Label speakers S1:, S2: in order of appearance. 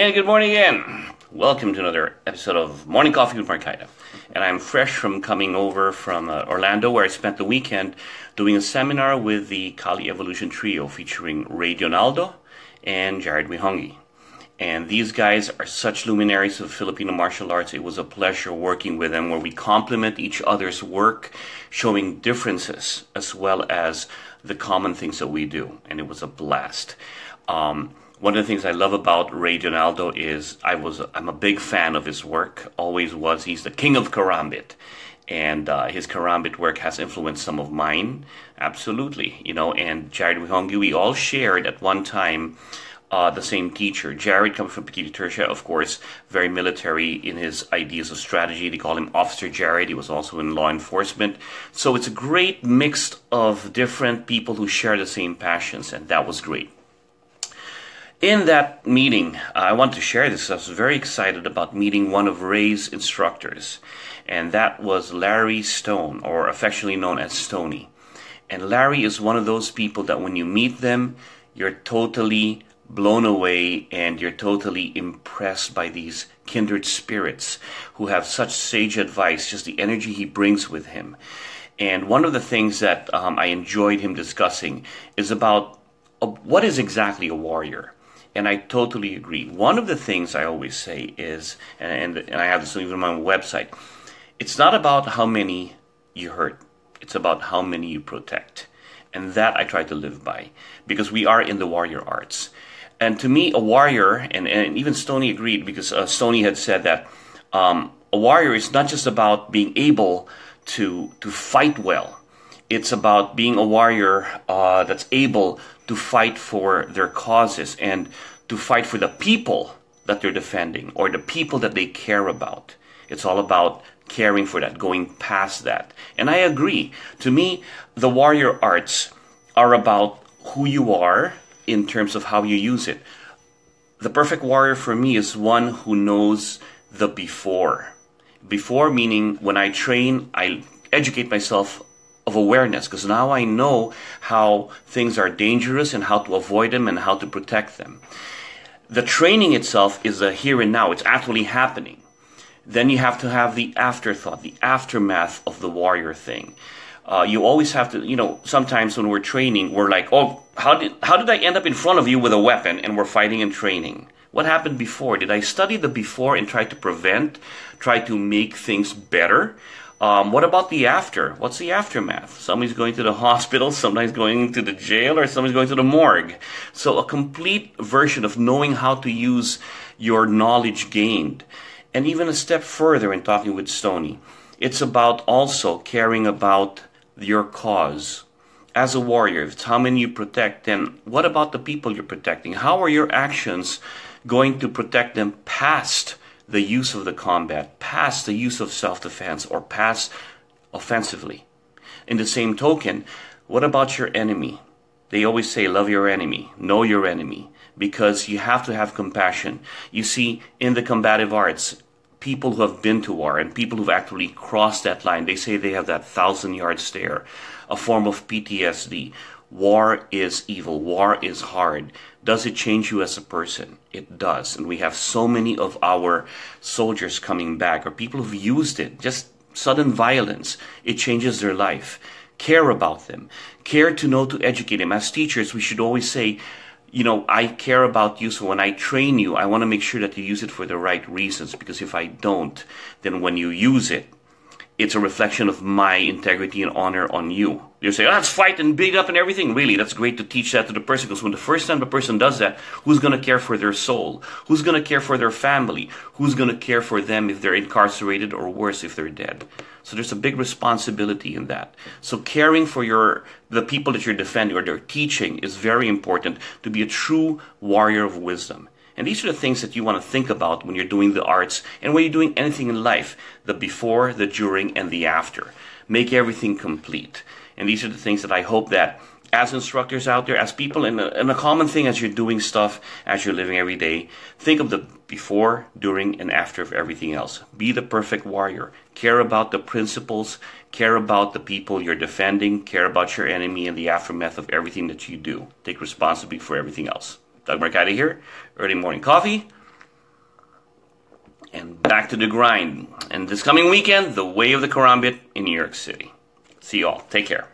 S1: And good morning again. Welcome to another episode of Morning Coffee with Marcaida. And I'm fresh from coming over from Orlando, where I spent the weekend doing a seminar with the Kali Evolution Trio featuring Ray Donaldo and Jared Wihongi. And these guys are such luminaries of Filipino martial arts. It was a pleasure working with them, where we complement each other's work, showing differences as well as the common things that we do. And it was a blast. One of the things I love about Ray Donaldo is I'm a big fan of his work, always was. He's the king of karambit, and his karambit work has influenced some of mine, absolutely. And Jared Wihongi, we all shared at one time the same teacher. Jared comes from Petite Tertia, of course, very military in his ideas of strategy. They call him Officer Jared. He was also in law enforcement. So it's a great mix of different people who share the same passions, and that was great. In that meeting, I want to share this. I was very excited about meeting one of Ray's instructors, and that was Larry Stone, or affectionately known as Stoney. And Larry is one of those people that when you meet them, you're totally blown away and you're totally impressed by these kindred spirits who have such sage advice, just the energy he brings with him. And one of the things that I enjoyed him discussing is about what is exactly a warrior. And I totally agree. One of the things I always say is, and I have this even on my website, it's not about how many you hurt. It's about how many you protect. And that I try to live by, because we are in the warrior arts. And to me, a warrior, and even Stoney agreed, because Stoney had said that a warrior is not just about being able to fight well. It's about being a warrior that's able to fight for their causes and to fight for the people that they're defending or the people that they care about. It's all about caring for that, going past that. And I agree. To me, the warrior arts are about who you are in terms of how you use it. The perfect warrior for me is one who knows the before. Before meaning when I train, I educate myself of awareness, because now I know how things are dangerous and how to avoid them and how to protect them. The training itself is a here and now. It's actually happening. Then you have to have the afterthought, the aftermath of the warrior thing. You always have to, sometimes when we're training, we're like, oh, how did I end up in front of you with a weapon and we're fighting and training? What happened before? Did I study the before and try to prevent, try to make things better? What about the after? What's the aftermath? Somebody's going to the hospital, somebody's going to the jail, or somebody's going to the morgue. So a complete version of knowing how to use your knowledge gained. And even a step further in talking with Stoney, it's about also caring about your cause. As a warrior, if it's how many you protect, then what about the people you're protecting? How are your actions going to protect them past the use of the combat, past the use of self-defense, or past offensively? In the same token, what about your enemy? They always say, love your enemy, know your enemy, because you have to have compassion. You see, in the combative arts, people who have been to war and people who've actually crossed that line, they say they have that 1,000-yard stare, a form of PTSD. War is evil. War is hard. Does it change you as a person? It does. And we have so many of our soldiers coming back, or people who've used it, just sudden violence. It changes their life. Care about them. Care to know to educate them. As teachers, we should always say, I care about you, so when I train you, I want to make sure that you use it for the right reasons, because if I don't, then when you use it, it's a reflection of my integrity and honor on you. You say, let's fight and beat up and everything. Really, that's great to teach that to the person, because when the first time the person does that, who's going to care for their soul? Who's going to care for their family? Who's going to care for them if they're incarcerated, or worse, if they're dead? So there's a big responsibility in that. So caring for the people that you're defending or they're teaching is very important to be a true warrior of wisdom. And these are the things that you want to think about when you're doing the arts and when you're doing anything in life. The before, the during, and the after. Make everything complete. And these are the things that I hope that as instructors out there, as people, and a common thing as you're doing stuff, as you're living every day, think of the before, during, and after of everything else. Be the perfect warrior. Care about the principles. Care about the people you're defending. Care about your enemy and the aftermath of everything that you do. Take responsibility for everything else. Doug Marcaida here, Early Morning Coffee back to the grind. And this coming weekend, the Way of the Karambit in New York City. See you all. Take care.